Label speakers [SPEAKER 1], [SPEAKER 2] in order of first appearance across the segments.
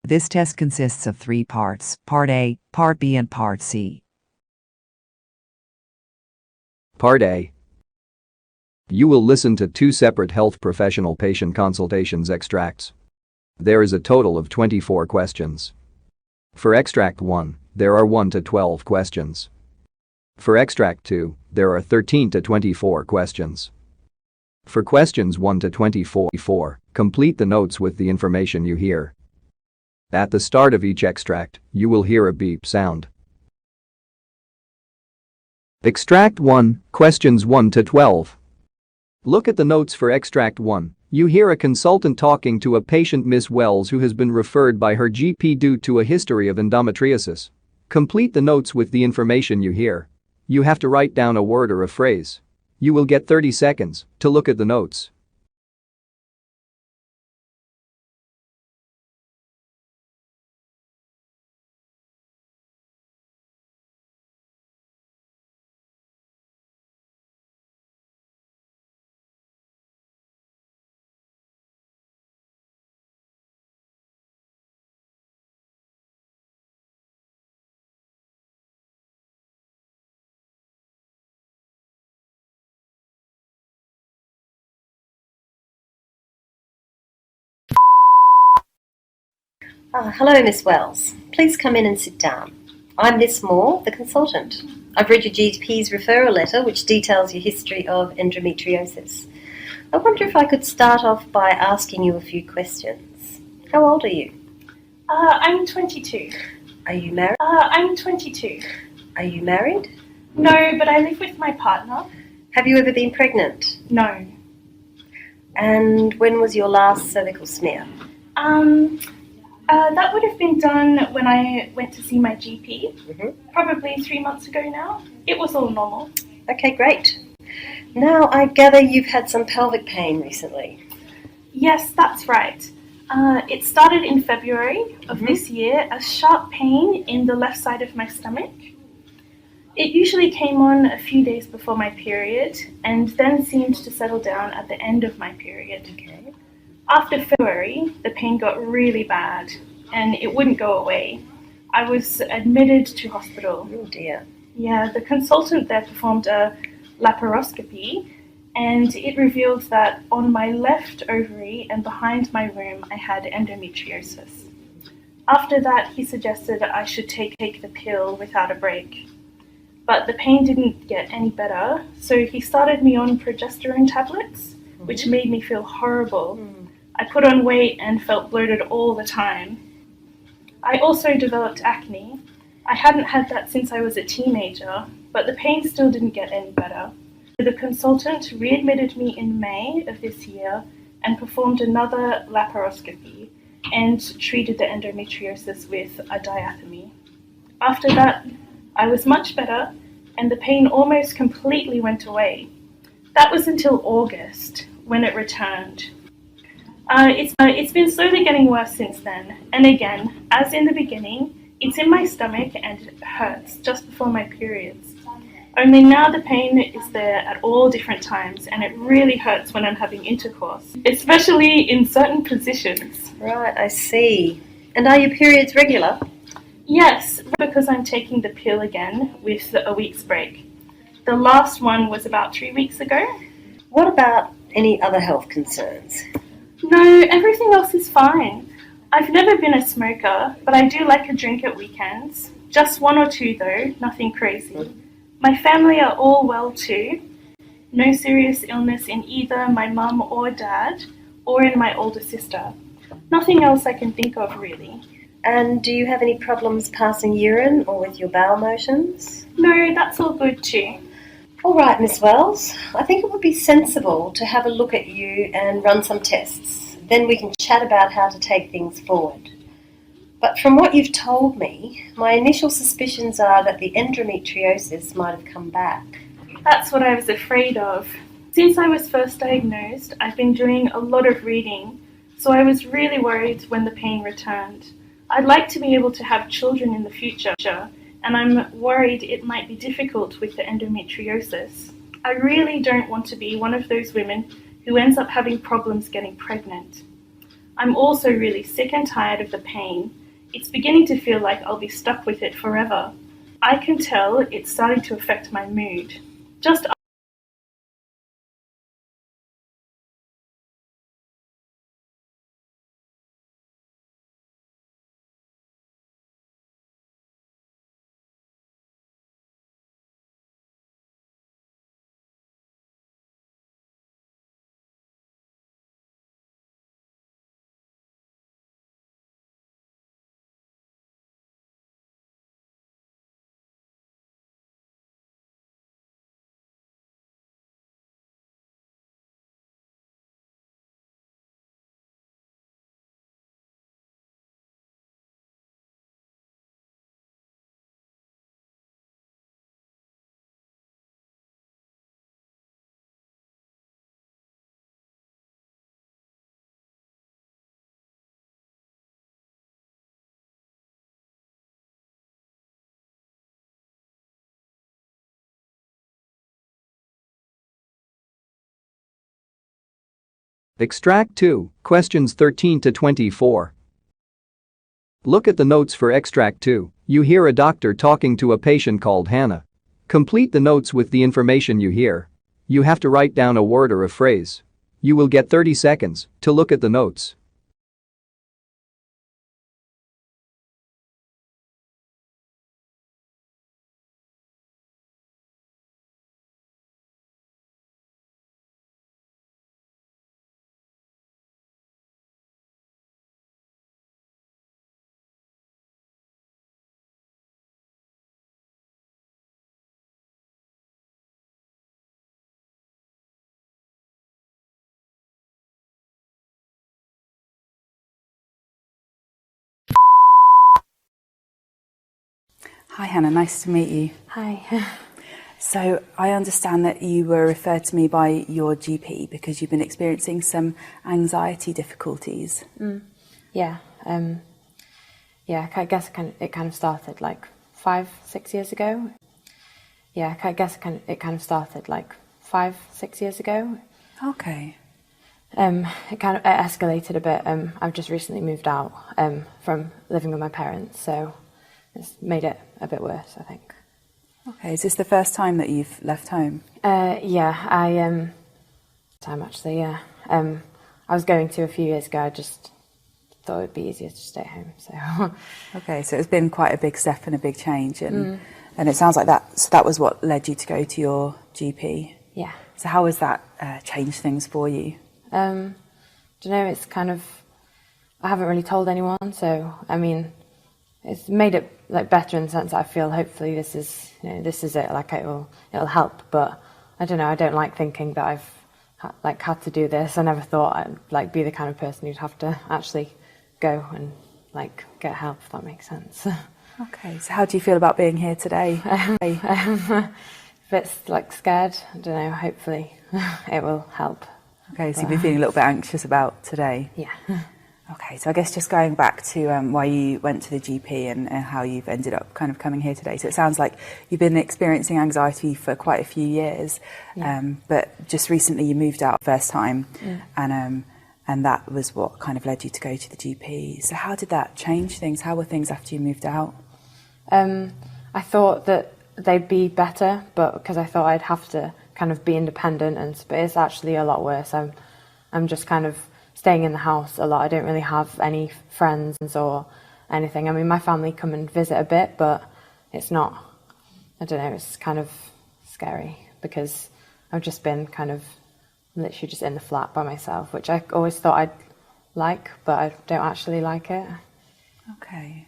[SPEAKER 1] This test consists of 3 parts: Part A, Part B, and Part C.
[SPEAKER 2] Part A. You will listen to 2 separate health professional patient consultations extracts. There is a total of 24 questions. For Extract 1, there are 1 to 12 questions. For Extract 2, there are 13 to 24 questions. For questions 1 to 24, complete the notes with the information you hear. At the start of each extract, you will hear a beep sound. Extract 1, questions 1 to 12. Look at the notes for Extract 1. You hear a consultant talking to a patient, Miss Wells, who has been referred by her GP due to a history of endometriosis. Complete the notes with the information you hear. You have to write down a word or a phrase. You will get 30 seconds to look at the notes.
[SPEAKER 3] Hello, Miss Wells. Please come in and sit down. I'm Miss Moore, the consultant. I've read your GP's referral letter, which details your history of endometriosis. I wonder if I could start off by asking you a few questions. How old are you?
[SPEAKER 4] I'm 22.
[SPEAKER 3] Are you married?
[SPEAKER 4] I'm 22.
[SPEAKER 3] Are you married?
[SPEAKER 4] No, but I live with my partner.
[SPEAKER 3] Have you ever been pregnant?
[SPEAKER 4] No.
[SPEAKER 3] And when was your last cervical smear?
[SPEAKER 4] That would have been done when I went to see my GP, probably 3 months ago now. It was all normal.
[SPEAKER 3] Okay, great. Now, I gather you've had some pelvic pain recently.
[SPEAKER 4] Yes, that's right. It started in February of this year, a sharp pain in the left side of my stomach. It usually came on a few days before my period and then seemed to settle down at the end of my period.
[SPEAKER 3] Okay.
[SPEAKER 4] After February, the pain got really bad and it wouldn't go away. I was admitted to hospital.
[SPEAKER 3] Oh dear.
[SPEAKER 4] Yeah, the consultant there performed a laparoscopy and it revealed that on my left ovary and behind my womb I had endometriosis. After that, he suggested that I should take the pill without a break. But the pain didn't get any better, so he started me on progesterone tablets, which made me feel horrible. I put on weight and felt bloated all the time. I also developed acne. I hadn't had that since I was a teenager, but the pain still didn't get any better. The consultant readmitted me in May of this year and performed another laparoscopy and treated the endometriosis with a diathermy. After that, I was much better and the pain almost completely went away. That was until August, when it returned. It's been slowly getting worse since then, and again, as in the beginning, it's in my stomach and it hurts just before my periods. Only now the pain is there at all different times and it really hurts when I'm having intercourse, especially in certain positions.
[SPEAKER 3] Right, I see. And are your periods regular?
[SPEAKER 4] Yes, because I'm taking the pill again with a week's break. The last one was about 3 weeks ago.
[SPEAKER 3] What about any other health concerns?
[SPEAKER 4] No, everything else is fine. I've never been a smoker, but I do like a drink at weekends. Just 1 or 2 though, nothing crazy. My family are all well too. No serious illness in either my mum or dad, or in my older sister. Nothing else I can think of really.
[SPEAKER 3] And do you have any problems passing urine or with your bowel motions?
[SPEAKER 4] No, that's all good too.
[SPEAKER 3] All right, Miss Wells. I think it would be sensible to have a look at you and run some tests. Then we can chat about how to take things forward. But from what you've told me, my initial suspicions are that the endometriosis might have come back.
[SPEAKER 4] That's what I was afraid of. Since I was first diagnosed, I've been doing a lot of reading, so I was really worried when the pain returned. I'd like to be able to have children in the future, and I'm worried it might be difficult with the endometriosis. I really don't want to be one of those women who ends up having problems getting pregnant. I'm also really sick and tired of the pain. It's beginning to feel like I'll be stuck with it forever. I can tell it's starting to affect my mood. Just
[SPEAKER 2] Extract 2, questions 13 to 24. Look at the notes for Extract 2. You hear a doctor talking to a patient called Hannah. Complete the notes with the information you hear. You have to write down a word or a phrase. You will get 30 seconds to look at the notes.
[SPEAKER 5] Hi Hannah, nice to meet you.
[SPEAKER 6] Hi.
[SPEAKER 5] So I understand that you were referred to me by your GP because you've been experiencing some anxiety difficulties.
[SPEAKER 6] Yeah. I guess it kind of started like 5-6 years ago. Yeah, I guess it kind of started like 5-6 years ago.
[SPEAKER 5] Okay.
[SPEAKER 6] It escalated a bit. I've just recently moved out from living with my parents, so it's made it a bit worse, I think.
[SPEAKER 5] Okay, is this the first time that you've left home?
[SPEAKER 6] Time actually, yeah. I was going to a few years ago. I just thought it'd be easier to stay home, so.
[SPEAKER 5] Okay, so it's been quite a big step and a big change, and it sounds like that was what led you to go to your GP.
[SPEAKER 6] Yeah.
[SPEAKER 5] So how has that changed things for you?
[SPEAKER 6] Don't know, it's kind of, I haven't really told anyone, so, I mean, it's made it like better in the sense that I feel hopefully this is it, like it'll help, but I don't know, I don't like thinking that I've had to do this. I never thought I'd like be the kind of person who'd have to actually go and like get help, if that makes sense.
[SPEAKER 5] Okay, so how do you feel about being here today?
[SPEAKER 6] A bit like scared, I don't know, hopefully it will help.
[SPEAKER 5] Okay, so you've been feeling a little bit anxious about today?
[SPEAKER 6] Yeah.
[SPEAKER 5] Okay, so I guess just going back to why you went to the GP and how you've ended up kind of coming here today. So it sounds like you've been experiencing anxiety for quite a few years, but just recently you moved out first time, and that was what kind of led you to go to the GP. So how did that change things? How were things after you moved out?
[SPEAKER 6] I thought that they'd be better, but because I thought I'd have to kind of be independent, but it's actually a lot worse. I'm just kind of staying in the house a lot. I don't really have any friends or anything. I mean, my family come and visit a bit, but it's not, I don't know, it's kind of scary because I've just been kind of literally just in the flat by myself, which I always thought I'd like, but I don't actually like it.
[SPEAKER 5] Okay.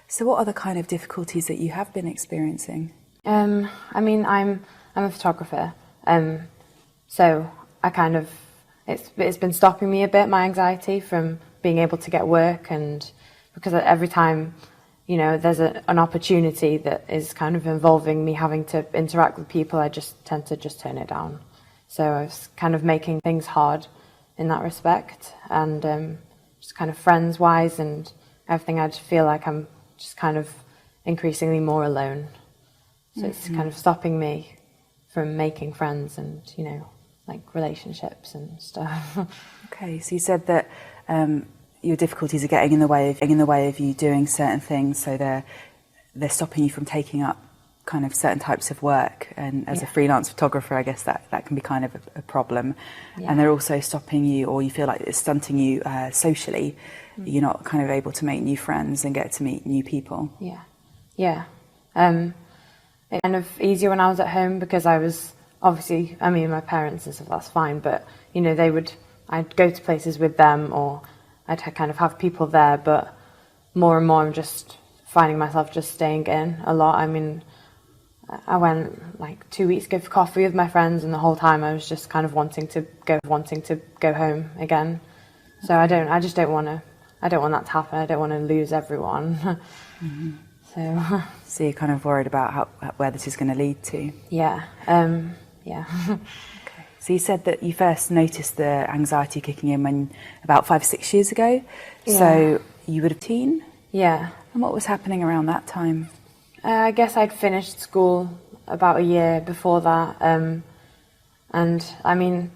[SPEAKER 5] So what are the kind of difficulties that you have been experiencing?
[SPEAKER 6] I mean, I'm a photographer, so I kind of, it's been stopping me a bit, my anxiety, from being able to get work, and because every time, you know, there's an opportunity that is kind of involving me having to interact with people, I just tend to just turn it down. So I was kind of making things hard in that respect, and just kind of friends-wise and everything, I just feel like I'm just kind of increasingly more alone. So it's kind of stopping me from making friends and, you know, like relationships and stuff.
[SPEAKER 5] Okay, so you said that your difficulties are getting in the way of you doing certain things, so they're stopping you from taking up kind of certain types of work, and as a freelance photographer, I guess that can be kind of a problem. And they're also stopping you, or you feel like it's stunting you socially. You're not kind of able to make new friends and get to meet new people.
[SPEAKER 6] It's kind of easier when I was at home, because I was obviously, I mean, my parents and stuff, that's fine, but you know, I'd go to places with them, or I'd kind of have people there, but more and more I'm just finding myself just staying in a lot. I mean, I went like 2 weeks ago for coffee with my friends, and the whole time I was just kind of wanting to go home again. So I don't want that to happen. I don't want to lose everyone.
[SPEAKER 5] So you're kind of worried about where this is going to lead to.
[SPEAKER 6] Yeah.
[SPEAKER 5] Okay. So you said that you first noticed the anxiety kicking in when about 5 or 6 years ago.
[SPEAKER 6] Yeah.
[SPEAKER 5] So you would have teen.
[SPEAKER 6] Yeah.
[SPEAKER 5] And what was happening around that time?
[SPEAKER 6] I guess I'd finished school about a year before that, and I mean,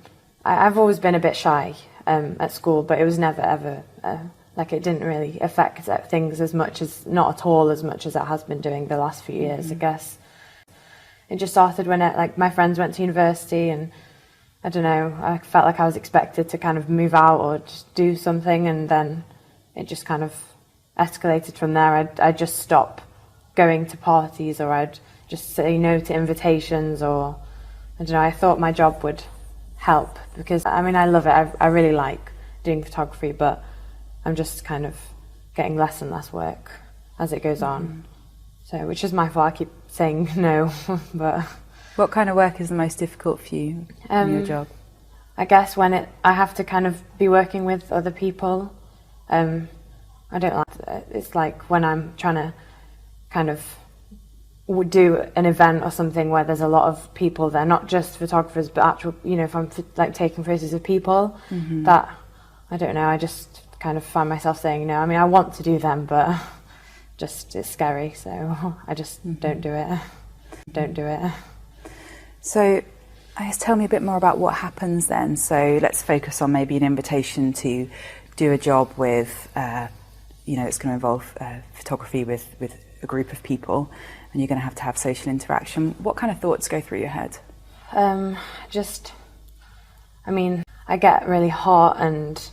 [SPEAKER 6] I've always been a bit shy at school, but it was never ever like, it didn't really affect things not at all as much as it has been doing the last few years. I guess it just started when my friends went to university, and I don't know, I felt like I was expected to kind of move out or just do something, and then it just kind of escalated from there. I'd just stop going to parties, or I'd just say no to invitations, or I don't know, I thought my job would help, because I mean, I love it. I really like doing photography, but I'm just kind of getting less and less work as it goes on. So, which is my fault, I keep saying no. But
[SPEAKER 5] what kind of work is the most difficult for you in your job?
[SPEAKER 6] I guess when I have to kind of be working with other people. I don't like it. It's like when I'm trying to kind of do an event or something where there's a lot of people there, not just photographers, but actual, you know, if I'm like taking photos of people, that, I don't know, I just kind of find myself saying no. I mean, I want to do them, but just it's scary, so I just don't do it.
[SPEAKER 5] So I guess tell me a bit more about what happens then. So let's focus on maybe an invitation to do a job with, you know, it's going to involve photography with a group of people, and you're going to have social interaction. What kind of thoughts go through your head?
[SPEAKER 6] I mean, I get really hot and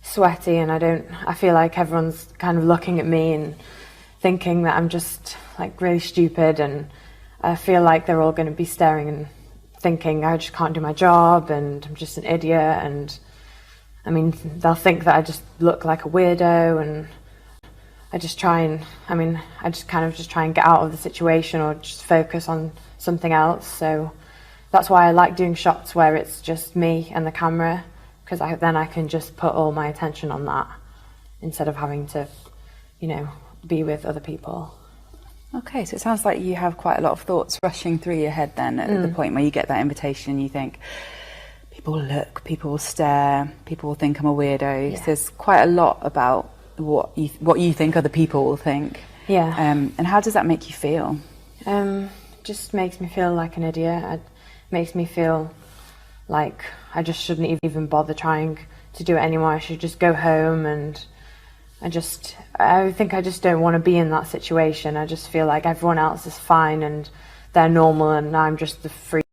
[SPEAKER 6] sweaty, and I feel like everyone's kind of looking at me and thinking that I'm just like really stupid, and I feel like they're all going to be staring and thinking I just can't do my job and I'm just an idiot, and I mean, they'll think that I just look like a weirdo, and I just kind of just try and get out of the situation or just focus on something else. So that's why I like doing shots where it's just me and the camera, because then I can just put all my attention on that instead of having to, you know, be with other people.
[SPEAKER 5] Okay, so it sounds like you have quite a lot of thoughts rushing through your head then at the point where you get that invitation. You think, people will look, people will stare, people will think I'm a weirdo.
[SPEAKER 6] Yeah.
[SPEAKER 5] So there's quite a lot about what you think other people will think.
[SPEAKER 6] Yeah.
[SPEAKER 5] And how does that make you feel?
[SPEAKER 6] Just makes me feel like an idiot. It makes me feel like I just shouldn't even bother trying to do it anymore. I should just go home, and I think I just don't want to be in that situation. I just feel like everyone else is fine and they're normal, and I'm just the freak.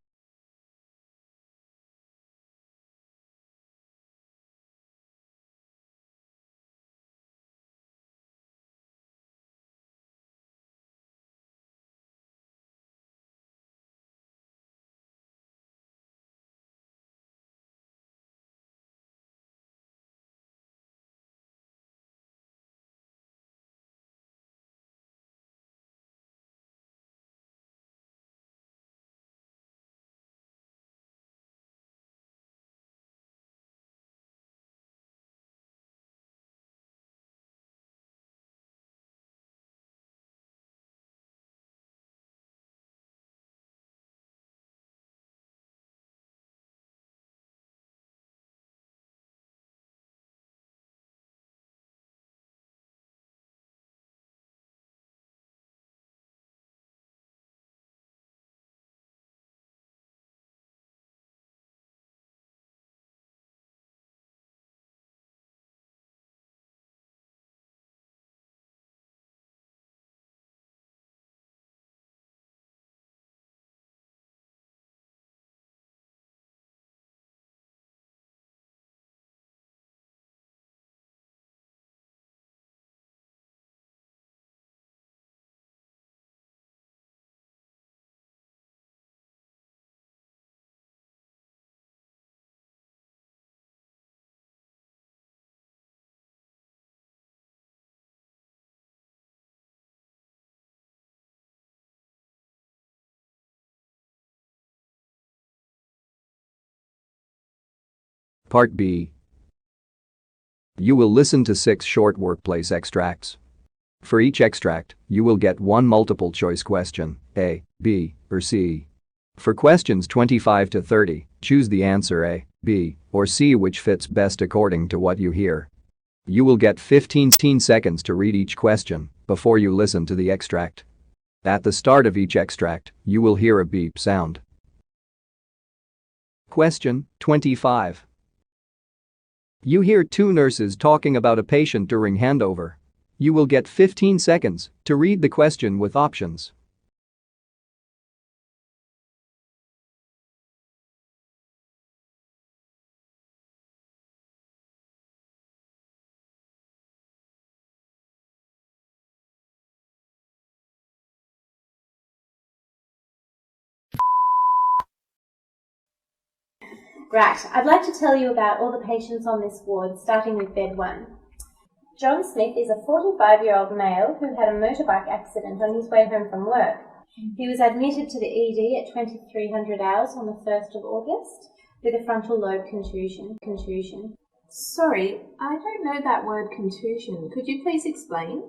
[SPEAKER 2] Part B. You will listen to 6 short workplace extracts. For each extract, you will get one multiple-choice question, A, B, or C. For questions 25 to 30, choose the answer A, B, or C which fits best according to what you hear. You will get 15 seconds to read each question before you listen to the extract. At the start of each extract, you will hear a beep sound. Question 25. You hear 2 nurses talking about a patient during handover. You will get 15 seconds to read the question with options.
[SPEAKER 7] Right, I'd like to tell you about all the patients on this ward, starting with bed 1. John Smith is a 45-year-old male who had a motorbike accident on his way home from work. He was admitted to the ED at 2300 hours on the 1st of August with a frontal lobe contusion.
[SPEAKER 8] Sorry, I don't know that word contusion. Could you please explain?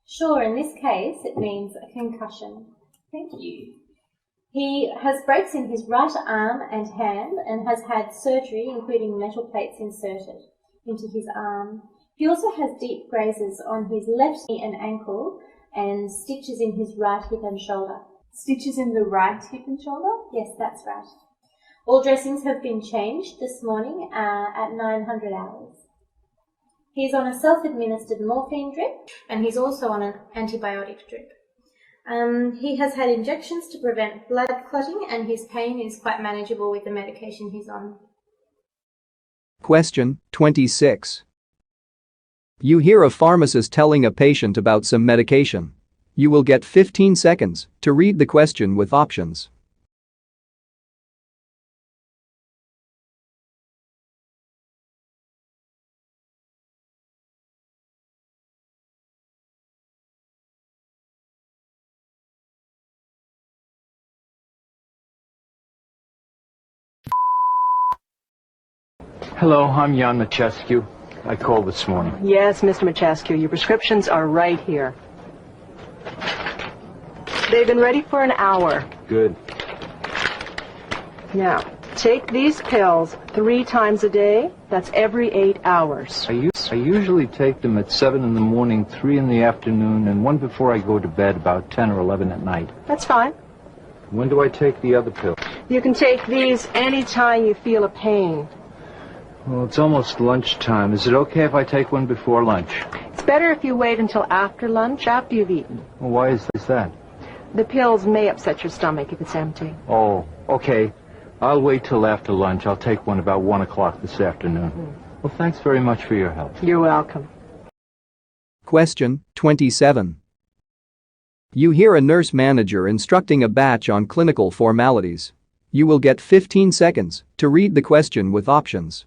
[SPEAKER 7] Sure, in this case it means a concussion.
[SPEAKER 8] Thank you.
[SPEAKER 7] He has breaks in his right arm and hand and has had surgery including metal plates inserted into his arm. He also has deep grazes on his left knee and ankle and stitches in his right hip and shoulder.
[SPEAKER 8] Stitches in the right hip and shoulder?
[SPEAKER 7] Yes, that's right. All dressings have been changed this morning at 900 hours. He's on a self-administered morphine drip and he's also on an antibiotic drip. He has had injections to prevent blood clotting and his pain is quite manageable with the medication he's on.
[SPEAKER 2] Question 26. You hear a pharmacist telling a patient about some medication. You will get 15 seconds to read the question with options.
[SPEAKER 9] Hello, I'm Jan Machescu. I called this morning.
[SPEAKER 10] Yes, Mr. Machescu, your prescriptions are right here. They've been ready for an hour.
[SPEAKER 9] Good.
[SPEAKER 10] Now, take these pills 3 times a day. That's every 8 hours.
[SPEAKER 9] I usually take them at 7 in the morning, 3 in the afternoon, and 1 before I go to bed about 10 or 11 at night.
[SPEAKER 10] That's fine.
[SPEAKER 9] When do I take the other pills?
[SPEAKER 10] You can take these anytime you feel a pain.
[SPEAKER 9] Well, it's almost lunchtime. Is it okay if I take one before lunch?
[SPEAKER 10] It's better if you wait until after lunch, after you've eaten.
[SPEAKER 9] Well, why is that?
[SPEAKER 10] The pills may upset your stomach if it's empty.
[SPEAKER 9] Oh, okay. I'll wait till after lunch. I'll take one about 1 o'clock this afternoon. Well, thanks very much for your help.
[SPEAKER 10] You're welcome.
[SPEAKER 2] Question 27. You hear a nurse manager instructing a batch on clinical formalities. You will get 15 seconds to read the question with options.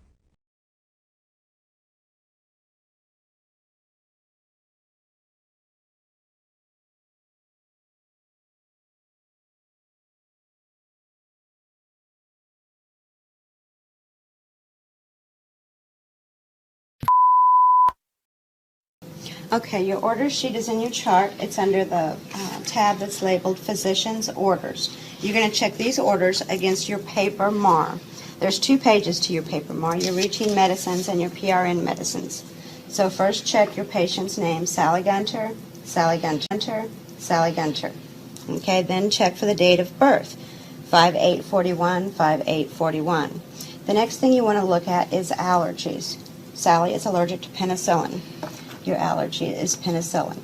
[SPEAKER 11] Okay, your order sheet is in your chart. It's under the tab that's labeled Physician's Orders. You're going to check these orders against your paper MAR. There's 2 pages to your paper MAR, your routine medicines and your PRN medicines. So first check your patient's name, Sally Gunter, Sally Gunter, Sally Gunter. Okay, then check for the date of birth, 5/8/41, 5/8/41. The next thing you want to look at is allergies. Sally is allergic to penicillin. Your allergy is penicillin.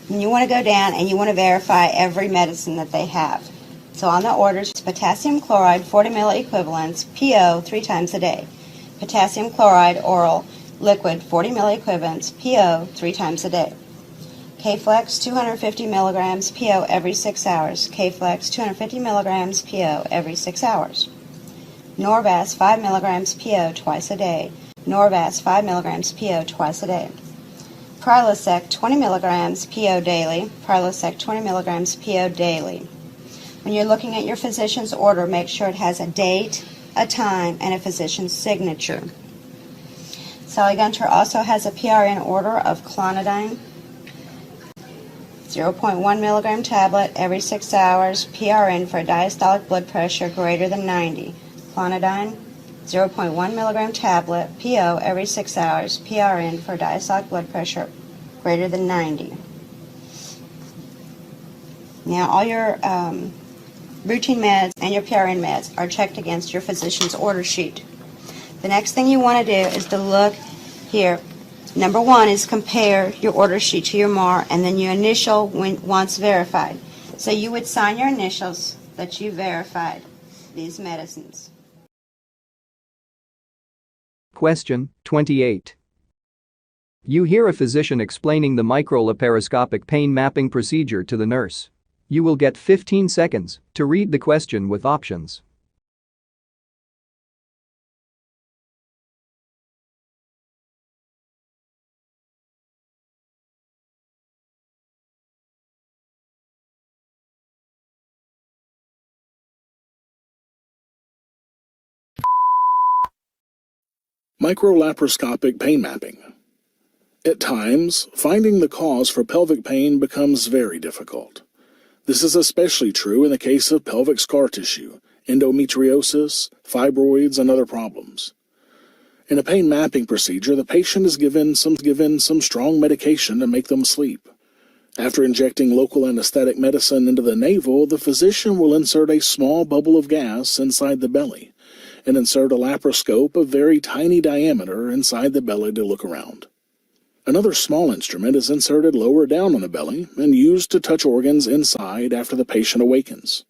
[SPEAKER 11] And you want to go down and you want to verify every medicine that they have. So on the orders, potassium chloride 40 milliequivalents, PO 3 times a day. Potassium chloride oral liquid 40 milliequivalents, PO 3 times a day. K-Flex 250 milligrams, PO every 6 hours. K-Flex 250 milligrams, PO every 6 hours. Norvasc 5 milligrams, PO twice a day. Norvasc 5 milligrams PO twice a day. Prilosec 20 milligrams PO daily. Prilosec 20 milligrams PO daily. When you're looking at your physician's order, make sure it has a date a time, and a physician's signature. Sally Gunter also has a PRN order of clonidine, 0.1 milligram tablet every 6 hours, PRN for diastolic blood pressure greater than 90. Clonidine, 0.1 milligram tablet, PO every 6 hours, PRN for diastolic blood pressure greater than 90. Now, all your routine meds and your PRN meds are checked against your physician's order sheet. The next thing you want to do is to look here. Number one is compare your order sheet to your MAR and then your initial once verified. So you would sign your initials that you verified these medicines.
[SPEAKER 2] Question 28. You hear a physician explaining the microlaparoscopic pain mapping procedure to the nurse. You will get 15 seconds to read the question with options.
[SPEAKER 12] Microlaparoscopic pain mapping. At times, finding the cause for pelvic pain becomes very difficult. This is especially true in the case of pelvic scar tissue, endometriosis, fibroids, and other problems. In a pain mapping procedure, the patient is given some strong medication to make them sleep. After injecting local anesthetic medicine into the navel, the physician will insert a small bubble of gas inside the belly and insert a laparoscope of very tiny diameter inside the belly to look around. Another small instrument is inserted lower down on the belly and used to touch organs inside after the patient awakens.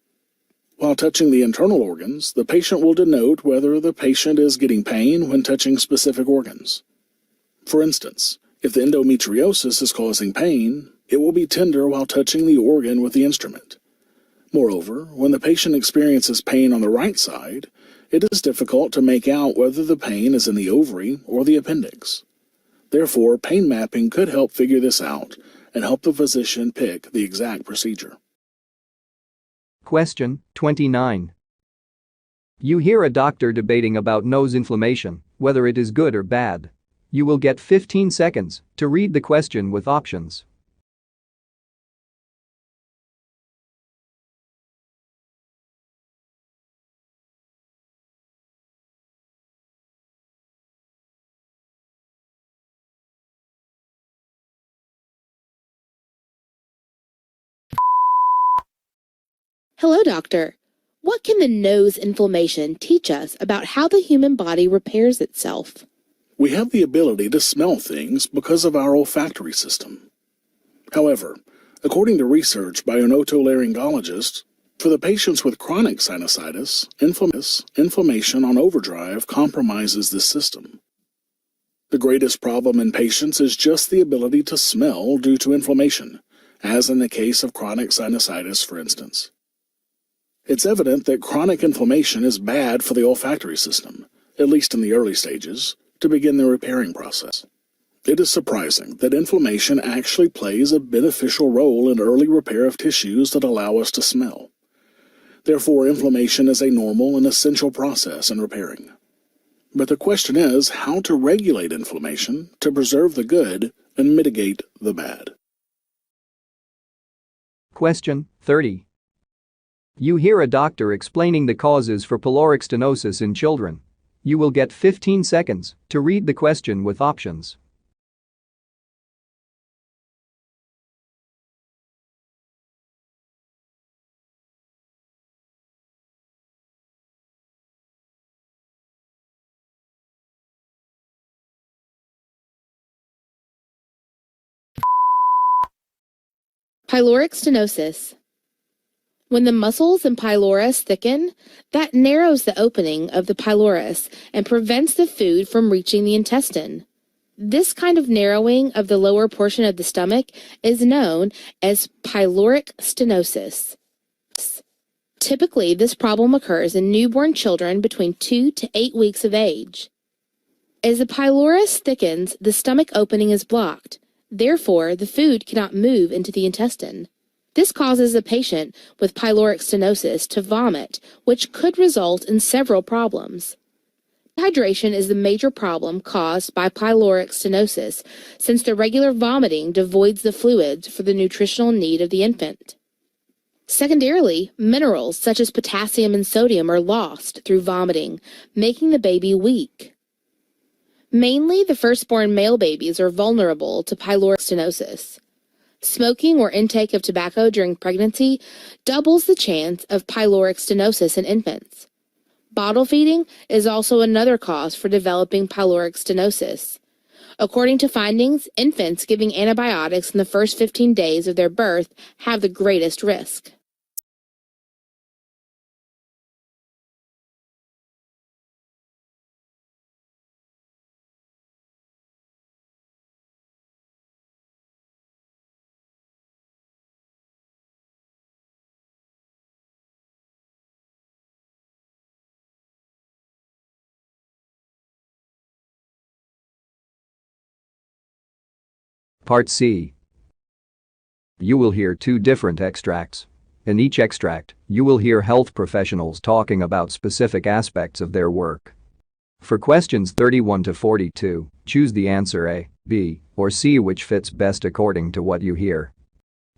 [SPEAKER 12] While touching the internal organs, the patient will denote whether the patient is getting pain when touching specific organs. For instance, if the endometriosis is causing pain, it will be tender while touching the organ with the instrument. Moreover, when the patient experiences pain on the right side, it is difficult to make out whether the pain is in the ovary or the appendix. Therefore, pain mapping could help figure this out and help the physician pick the exact procedure.
[SPEAKER 2] Question 29. You hear a doctor debating about nose inflammation, whether it is good or bad. You will get 15 seconds to read the question with options.
[SPEAKER 13] Hello, doctor. What can the nose inflammation teach us about how the human body repairs itself?
[SPEAKER 12] We have the ability to smell things because of our olfactory system. However, according to research by an otolaryngologist, for the patients with chronic sinusitis, inflammation on overdrive compromises this system. The greatest problem in patients is just the ability to smell due to inflammation, as in the case of chronic sinusitis, for instance. It's evident that chronic inflammation is bad for the olfactory system, at least in the early stages, to begin the repairing process. It is surprising that inflammation actually plays a beneficial role in early repair of tissues that allow us to smell. Therefore, inflammation is a normal and essential process in repairing. But the question is how to regulate inflammation to preserve the good and mitigate the bad.
[SPEAKER 2] Question 30. You hear a doctor explaining the causes for pyloric stenosis in children. You will get 15 seconds to read the question with options.
[SPEAKER 13] Pyloric stenosis. When the muscles in pylorus thicken, that narrows the opening of the pylorus and prevents the food from reaching the intestine. This kind of narrowing of the lower portion of the stomach is known as pyloric stenosis. Typically, this problem occurs in newborn children between 2 to 8 weeks of age. As the pylorus thickens, the stomach opening is blocked. Therefore, the food cannot move into the intestine. This causes a patient with pyloric stenosis to vomit, which could result in several problems. Dehydration is the major problem caused by pyloric stenosis, since the regular vomiting devoids the fluids for the nutritional need of the infant. Secondarily, minerals such as potassium and sodium are lost through vomiting, making the baby weak. Mainly, the firstborn male babies are vulnerable to pyloric stenosis. Smoking or intake of tobacco during pregnancy doubles the chance of pyloric stenosis in infants. Bottle feeding is also another cause for developing pyloric stenosis. According to findings, infants giving antibiotics in the first 15 days of their birth have the greatest risk.
[SPEAKER 2] Part C. You will hear two different extracts. In each extract, you will hear health professionals talking about specific aspects of their work. For questions 31 to 42, choose the answer A, B, or C which fits best according to what you hear.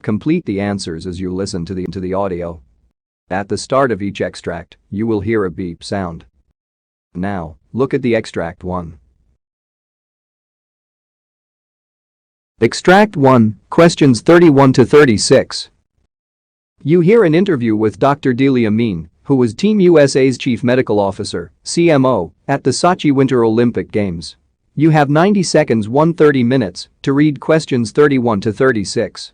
[SPEAKER 2] Complete the answers as you listen to the audio. At the start of each extract, you will hear a beep sound. Now, look at the extract 1. Extract 1, questions 31 to 36. You hear an interview with Dr. Delia Amin, who was Team USA's Chief Medical Officer, CMO, at the Sochi Winter Olympic Games. You have 90 seconds 130 minutes to read questions 31 to 36.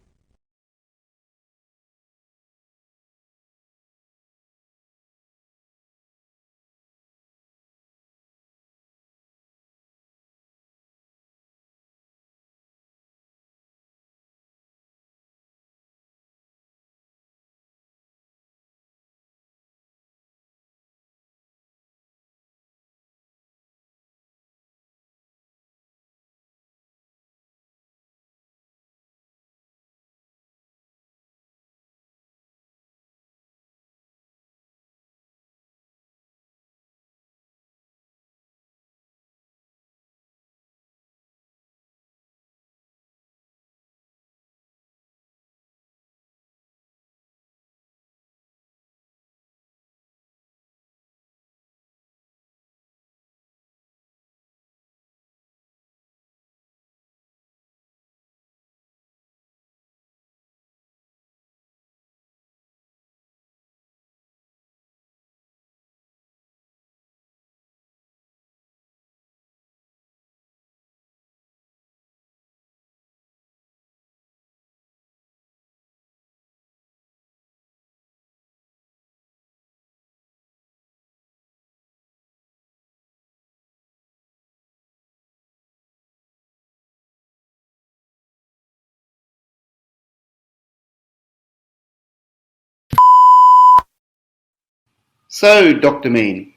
[SPEAKER 14] So, Dr. Mean,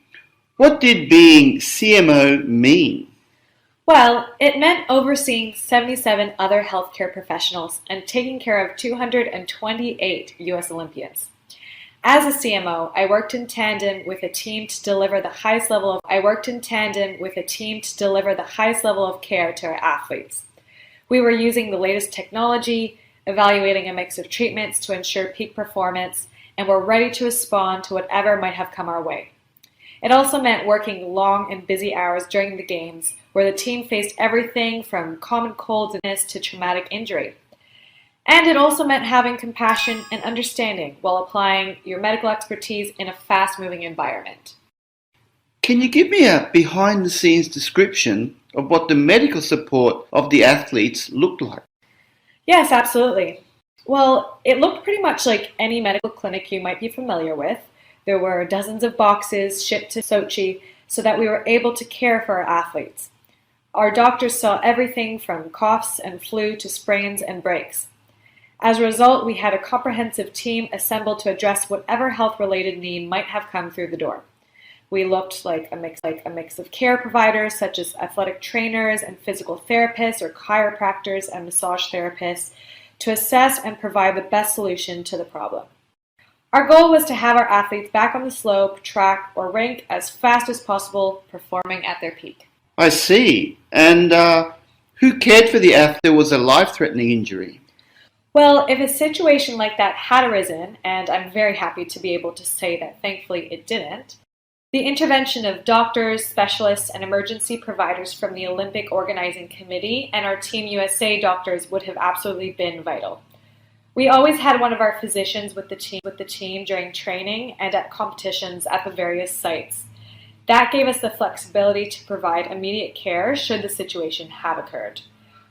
[SPEAKER 14] what did being CMO mean?
[SPEAKER 15] Well, it meant overseeing 77 other healthcare professionals and taking care of 228 U.S. Olympians. As a CMO, I worked in tandem with a team to deliver the highest level of care to our athletes. We were using the latest technology, evaluating a mix of treatments to ensure peak performance, and were ready to respond to whatever might have come our way. It also meant working long and busy hours during the games, where the team faced everything from common colds to traumatic injury. And it also meant having compassion and understanding while applying your medical expertise in a fast-moving environment.
[SPEAKER 14] Can you give me a behind-the-scenes description of what the medical support of the athletes looked like?
[SPEAKER 15] Yes, absolutely. Well, it looked pretty much like any medical clinic you might be familiar with. There were dozens of boxes shipped to Sochi so that we were able to care for our athletes. Our doctors saw everything from coughs and flu to sprains and breaks. As a result, we had a comprehensive team assembled to address whatever health-related need might have come through the door. We looked like a mix of care providers such as athletic trainers and physical therapists or chiropractors and massage therapists, to assess and provide the best solution to the problem. Our goal was to have our athletes back on the slope, track, or rink as fast as possible, performing at their peak.
[SPEAKER 14] I see. And who cared for the athlete if there was a life-threatening injury?
[SPEAKER 15] Well, if a situation like that had arisen, and I'm very happy to be able to say that thankfully it didn't, the intervention of doctors, specialists, and emergency providers from the Olympic Organizing Committee and our Team USA doctors would have absolutely been vital. We always had one of our physicians with the team during training and at competitions at the various sites. That gave us the flexibility to provide immediate care should the situation have occurred.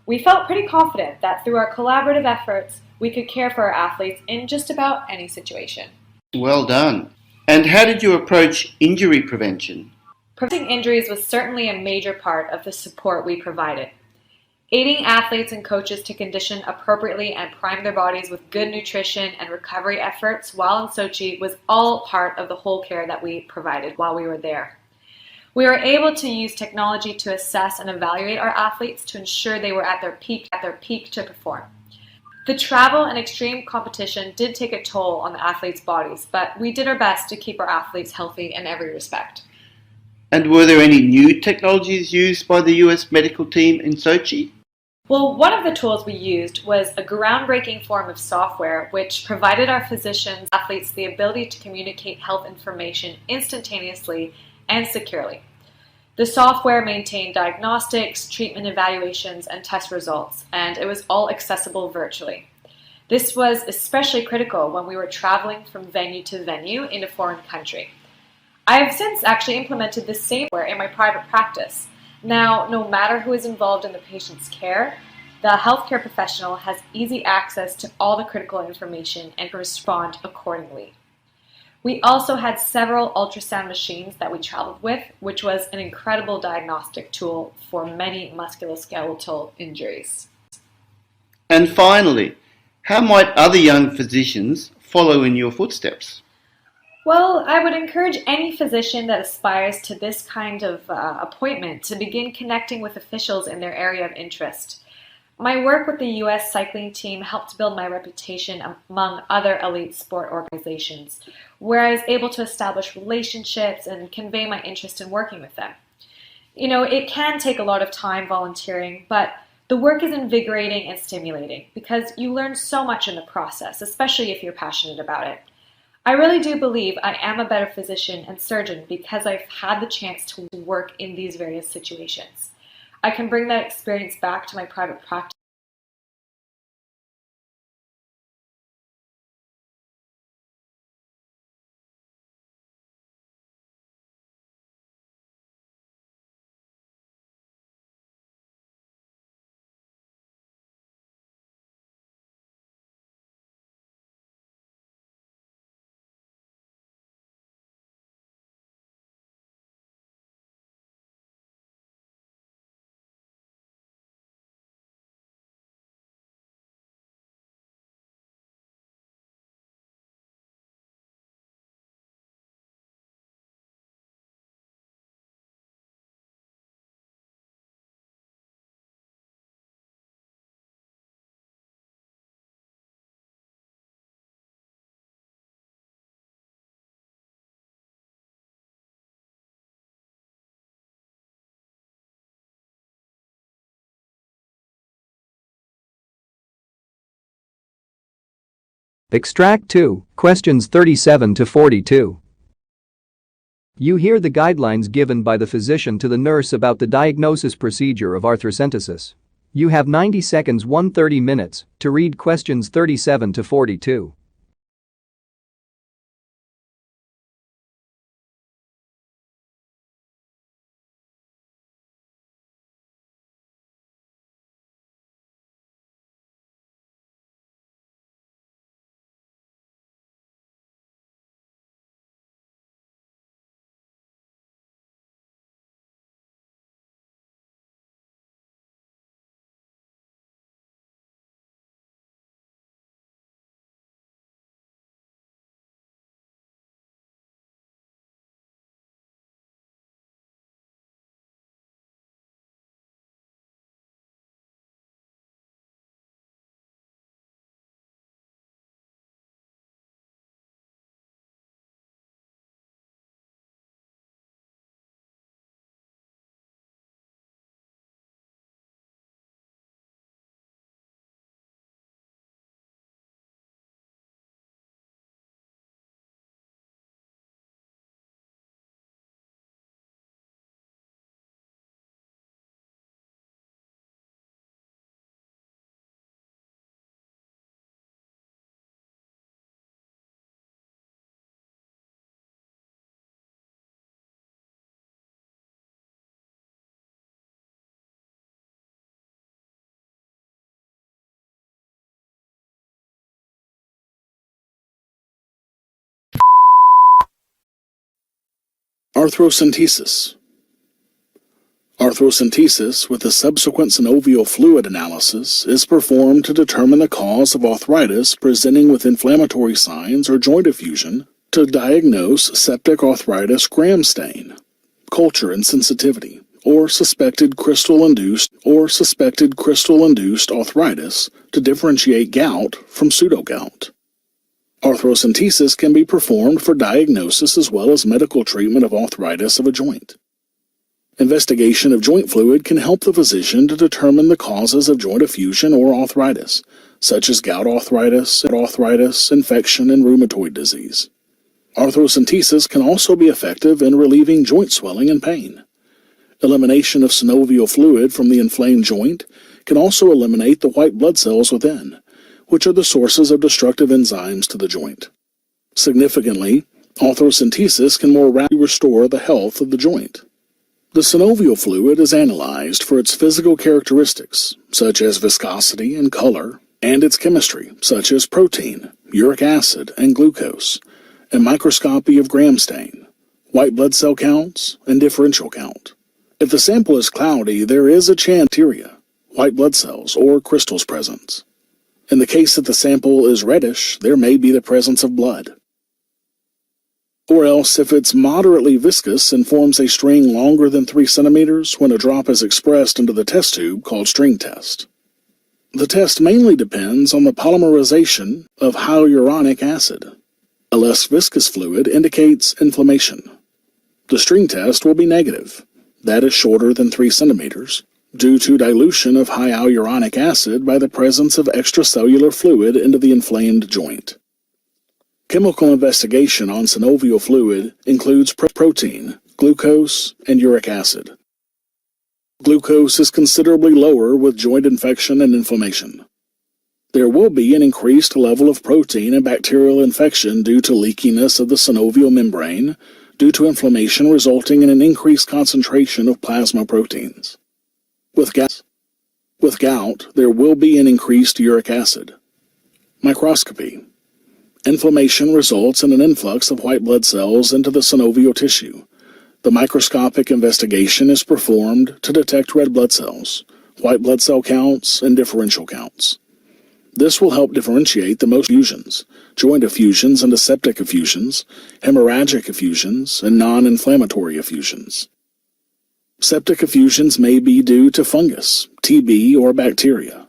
[SPEAKER 15] We felt pretty confident that through our collaborative efforts, we could care for our athletes in just about any situation.
[SPEAKER 14] Well done. And how did you approach injury prevention?
[SPEAKER 15] Preventing injuries was certainly a major part of the support we provided. Aiding athletes and coaches to condition appropriately and prime their bodies with good nutrition and recovery efforts while in Sochi was all part of the whole care that we provided while we were there. We were able to use technology to assess and evaluate our athletes to ensure they were at their peak to perform. The travel and extreme competition did take a toll on the athletes' bodies, but we did our best to keep our athletes healthy in every respect.
[SPEAKER 14] And were there any new technologies used by the US medical team in Sochi?
[SPEAKER 15] Well, one of the tools we used was a groundbreaking form of software which provided our physicians and athletes the ability to communicate health information instantaneously and securely. The software maintained diagnostics, treatment evaluations, and test results, and it was all accessible virtually. This was especially critical when we were traveling from venue to venue in a foreign country. I have since actually implemented the same software in my private practice. Now, no matter who is involved in the patient's care, the healthcare professional has easy access to all the critical information and can respond accordingly. We also had several ultrasound machines that we traveled with, which was an incredible diagnostic tool for many musculoskeletal injuries.
[SPEAKER 14] And finally, how might other young physicians follow in your footsteps?
[SPEAKER 15] Well, I would encourage any physician that aspires to this kind of appointment to begin connecting with officials in their area of interest. My work with the US cycling team helped build my reputation among other elite sport organizations, where I was able to establish relationships and convey my interest in working with them. You know, it can take a lot of time volunteering, but the work is invigorating and stimulating because you learn so much in the process, especially if you're passionate about it. I really do believe I am a better physician and surgeon because I've had the chance to work in these various situations. I can bring that experience back to my private practice.
[SPEAKER 2] Extract 2, questions 37 to 42. You hear the guidelines given by the physician to the nurse about the diagnosis procedure of arthrocentesis. You have 90 seconds 130 minutes to read questions 37 to 42.
[SPEAKER 12] Arthrocentesis. Arthrocentesis with a subsequent synovial fluid analysis is performed to determine the cause of arthritis presenting with inflammatory signs or joint effusion to diagnose septic arthritis gram stain, culture insensitivity, or suspected crystal-induced arthritis to differentiate gout from pseudogout. Arthrocentesis can be performed for diagnosis as well as medical treatment of arthritis of a joint. Investigation of joint fluid can help the physician to determine the causes of joint effusion or arthritis, such as gout arthritis, infection, and rheumatoid disease. Arthrocentesis can also be effective in relieving joint swelling and pain. Elimination of synovial fluid from the inflamed joint can also eliminate the white blood cells within, which are the sources of destructive enzymes to the joint. Significantly, arthrocentesis can more rapidly restore the health of the joint. The synovial fluid is analyzed for its physical characteristics, such as viscosity and color, and its chemistry, such as protein, uric acid, and glucose, and microscopy of gram stain, white blood cell counts, and differential count. If the sample is cloudy, there is a chance of bacteria, white blood cells, or crystals present. In the case that the sample is reddish, there may be the presence of blood. Or else, if it's moderately viscous and forms a string longer than 3 centimeters when a drop is expressed into the test tube called string test. The test mainly depends on the polymerization of hyaluronic acid. A less viscous fluid indicates inflammation. The string test will be negative, that is shorter than 3 centimeters, due to dilution of hyaluronic acid by the presence of extracellular fluid into the inflamed joint. Chemical investigation on synovial fluid includes protein, glucose, and uric acid. Glucose is considerably lower with joint infection and inflammation. There will be an increased level of protein and bacterial infection due to leakiness of the synovial membrane, due to inflammation resulting in an increased concentration of plasma proteins. With gout, there will be an increased uric acid. Microscopy. Inflammation results in an influx of white blood cells into the synovial tissue. The microscopic investigation is performed to detect red blood cells, white blood cell counts, and differential counts. This will help differentiate the most effusions, joint effusions into septic effusions, hemorrhagic effusions, and non-inflammatory effusions. Septic effusions may be due to fungus, TB, or bacteria.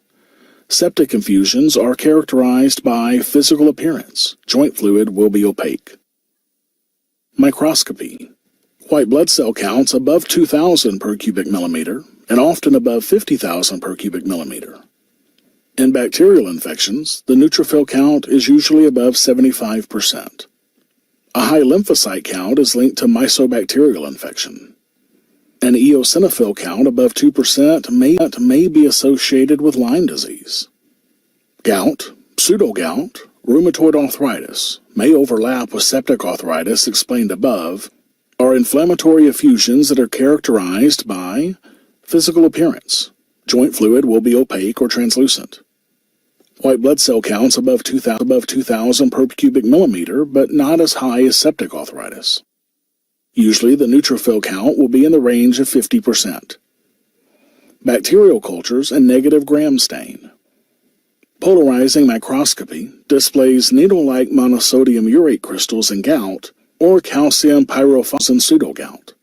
[SPEAKER 12] Septic effusions are characterized by physical appearance. Joint fluid will be opaque. Microscopy. White blood cell counts above 2,000 per cubic millimeter and often above 50,000 per cubic millimeter. In bacterial infections, the neutrophil count is usually above 75%. A high lymphocyte count is linked to mycobacterial infection. An eosinophil count above 2% may be associated with Lyme disease. Gout, pseudogout, rheumatoid arthritis may overlap with septic arthritis explained above, are inflammatory effusions that are characterized by physical appearance. Joint fluid will be opaque or translucent. White blood cell counts above 2,000 per cubic millimeter, but not as high as septic arthritis. Usually the neutrophil count will be in the range of 50%. Bacterial cultures and negative gram stain. Polarizing microscopy displays needle-like monosodium urate crystals in gout or calcium pyrophosphate in pseudogout.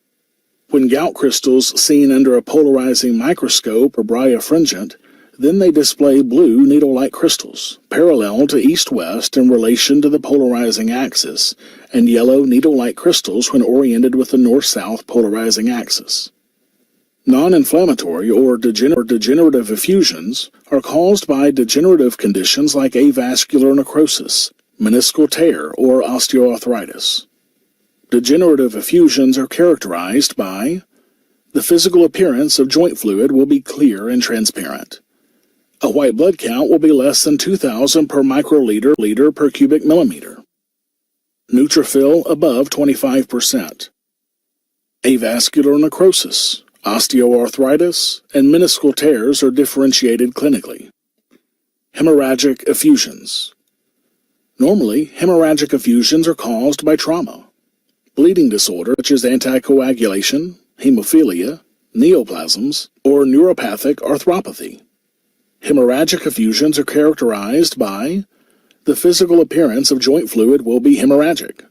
[SPEAKER 12] When gout crystals seen under a polarizing microscope are birefringent, then they display blue needle-like crystals, parallel to east-west in relation to the polarizing axis, and yellow needle-like crystals when oriented with the north-south polarizing axis. Non-inflammatory or degenerative effusions are caused by degenerative conditions like avascular necrosis, meniscal tear, or osteoarthritis. Degenerative effusions are characterized by the physical appearance of joint fluid will be clear and transparent. A white blood count will be less than 2,000 per microliter per cubic millimeter. Neutrophil above 25%. Avascular necrosis, osteoarthritis, and meniscal tears are differentiated clinically. Hemorrhagic effusions. Normally, hemorrhagic effusions are caused by trauma. bleeding disorder such as anticoagulation, hemophilia, neoplasms, or neuropathic arthropathy. Hemorrhagic effusions are characterized by the physical appearance of joint fluid will be hemorrhagic.